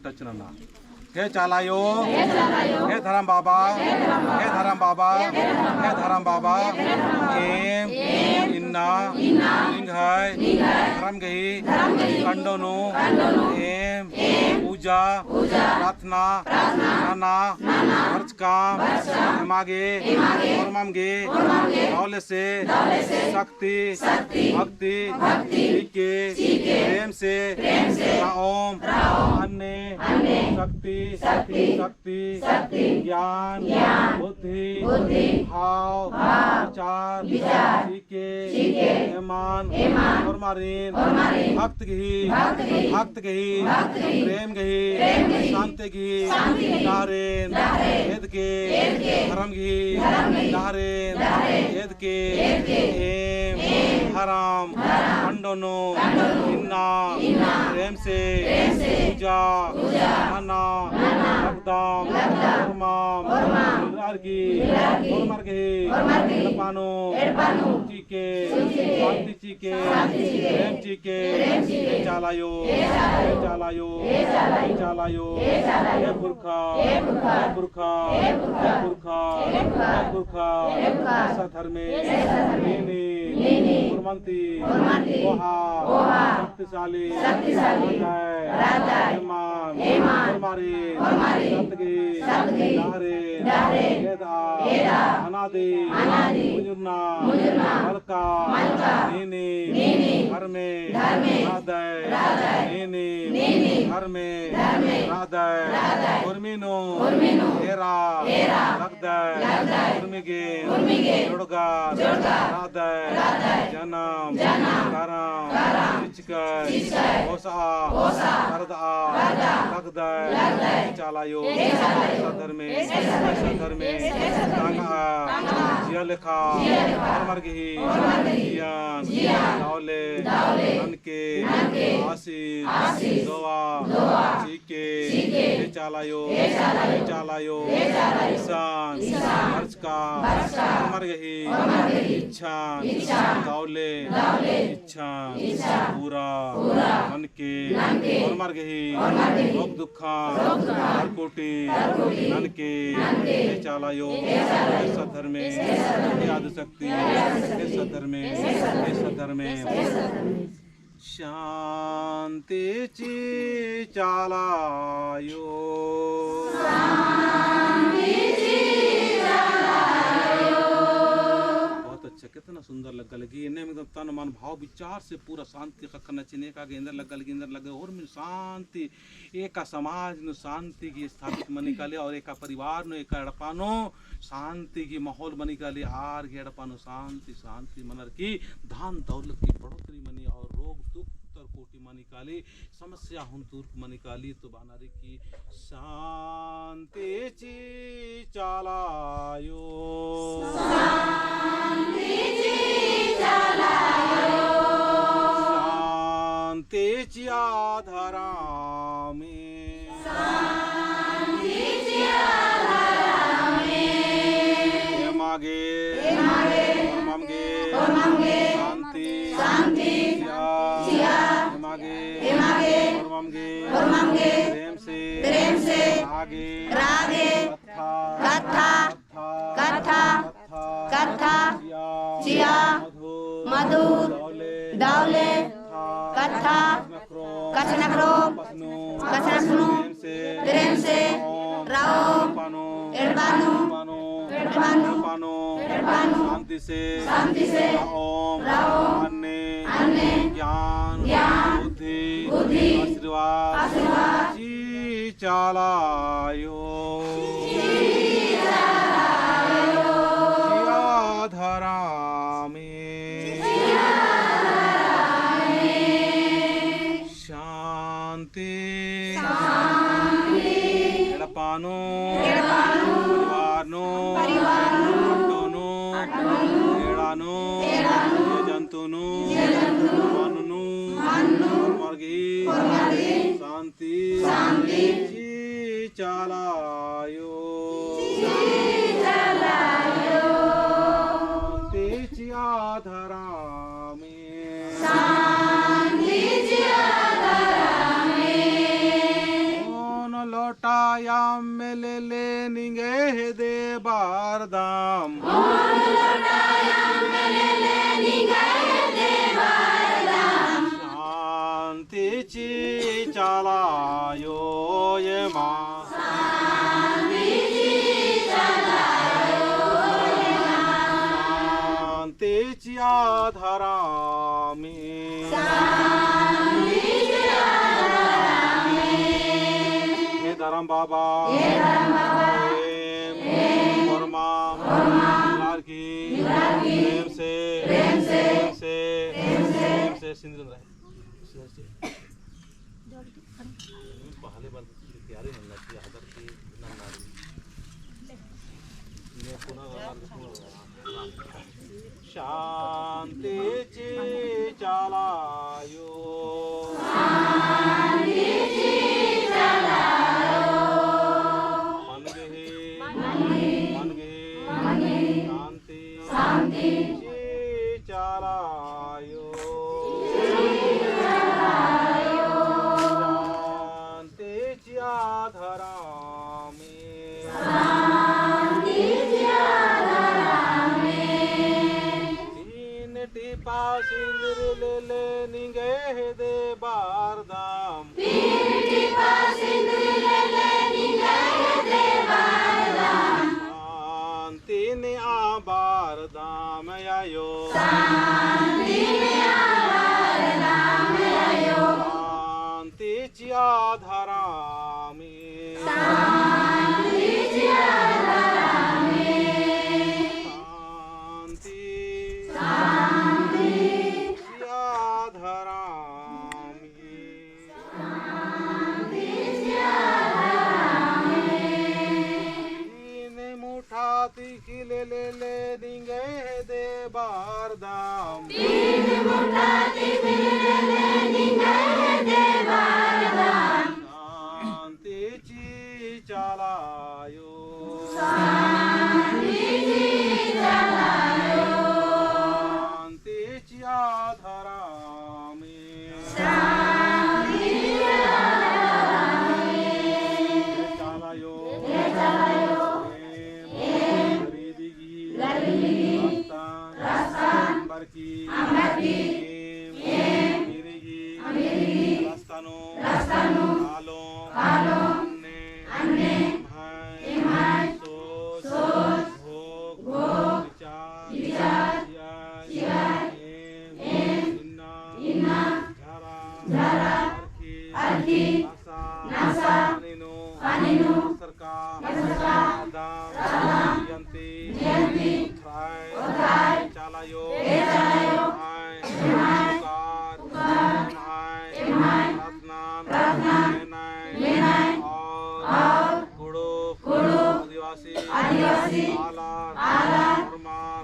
touch नन्ना हे चालायो हे धरम बाबा हे धरम बाबा हे धरम बाबा M इन्ना लिंग है धर्म गही कंडोनु एम पूजा प्रार्थना नाना खर्च काम मागे और मांगे दौलत से शक्ति भक्ति के प्रेम से ओम अन्य शक्ति शक्ति ज्ञान बुद्धि भाव विचार के ईमान और मारीन भक्त गही प्रेम गही शांति गही दारेन वेद के धर्म गही दारेन वेद के एम हराम खंडनो इन्ना प्रेम से पूजा नाना लगदाम धर्माम की पानो चीके शांति चीके प्रेम चीके चालायो हे पुरखा धर्मे कुर्मंती शक्तिशाली अनादि मुजुर्ना मलका नीनी घर में राधय नीनी घर में राधय उर्मिनो हेरा लगदय उर्मिगे जुड़गा राधय जन्म करम चिचकर ओसा करदा लगदय चालायो धर्मे जिया लिखा मरगी जियान दौले ननके आशीष दोआ चीके चालायो इंसान खर्च का मरगी इच्छान दौले इच्छान पूरा ननके और मरगी रोग दुखा हर कोटि ननके चालायो सधर्मे आदि शक्ति सधर्मे शांति ची चालायो अच्छा कितना सुंदर लगा लगी इन्हें में तन मन भाव विचार से पूरा शांति का करना चाहिए का के अंदर लगे और में शांति एक समाज नु शांति की स्थापित मनी काले और एक परिवार नु एक अड़पानो शांति की माहौल बनी काले आर के अड़पानो शांति मनर की धान दौलत की बढ़ोतरी मनी और रोग दुख उत्तर कोटि मनी काली समस्या हुन दूर मनी काली तो बानारी की शांति ची चालायो शांति आधारा में मागे मागे प्रेम से रागे कथा जिया मधुर दौले कथा कचनकरो प्रेम से राओ एडबानु शांति से ओम अन्य ज्ञान बुद्धि आशीर्वाद जी चालायो धरा में शांति एड़पानो परिवारनो एड़ानो जंतुनु मानुनु मर्गी शांति जी चालायो धरा में लोटायाम में ले निगे दे बारदाम शांतीची चालायो ये माँ शांतीची आधारामी हे धरम बाबा वर्मा लारकी प्रेम से सिंदूर रहे पहले बार तैयारी नहीं लगती हजार की शांति चालायो मन गे शांति चालायो शांति आधारा टीपा सिंदूर ले निगे दे बारदाम शांति ने आ बारदाम आयो शांति ची आधारा ले निगे दे बारदाम शांति ची चालायो शांति ची आधारा चालायो Ambarki, Mirigi, Rastano, Alon, Anne, Imhai, Sos, Bhog, Vichar, Inna, Jara, Arki, Nasa, Paninu, Sarka, Adam, Yanti, Uthai, Chalayo, Ratnan, और आदिवासी, आलार, फरमार,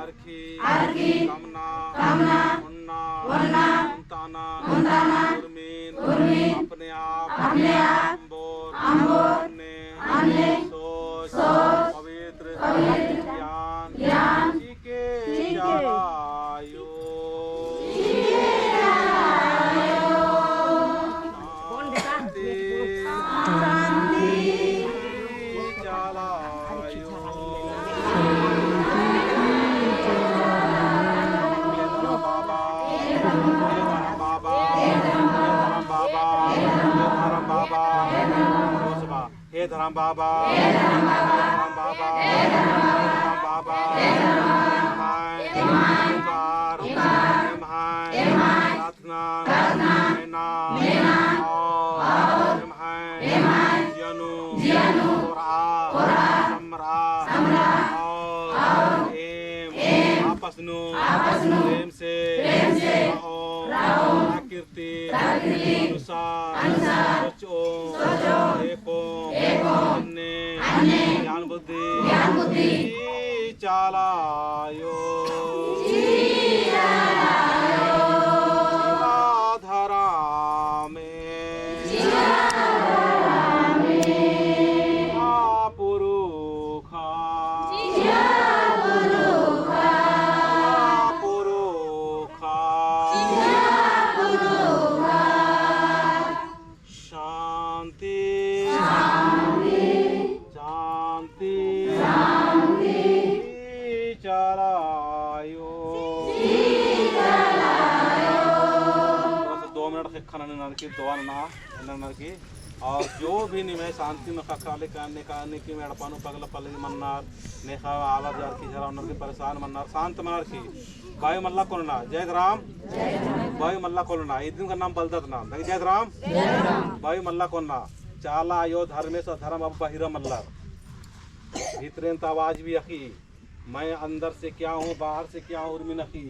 अर्खी, कामना, मुन्ना, मुंताना, उर्मीन, अपने आप, अंबोर, अन्ने, सोच, पवित्र, ज्ञान, के चालायो हे धरम बाबा प्रार्थना जनु आपस प्रेम से कीर्ति अनुसार ज्ञान बुद्धि चालायो धरा में पुरुखा शांति नरकी दोन ना नरकी और जो भी निमे शांति में ककाले काने काने की मेड़पानु पगला पलगी मन्नार नेखा आवाज यार की जरा उनके परेशान मन्नार शांत मनार की बायु मल्ला कोलना जय राम बायु मल्ला कोलना इदिन का नाम बलदत नाम जय राम बायु मल्ला कोलना चाला यो धर्मेश धर्म अब बहिरा मल्ला भीतरें आवाज भी अखी मैं अंदर से क्या हूँ बाहर से क्या हूँ उर्मी नखी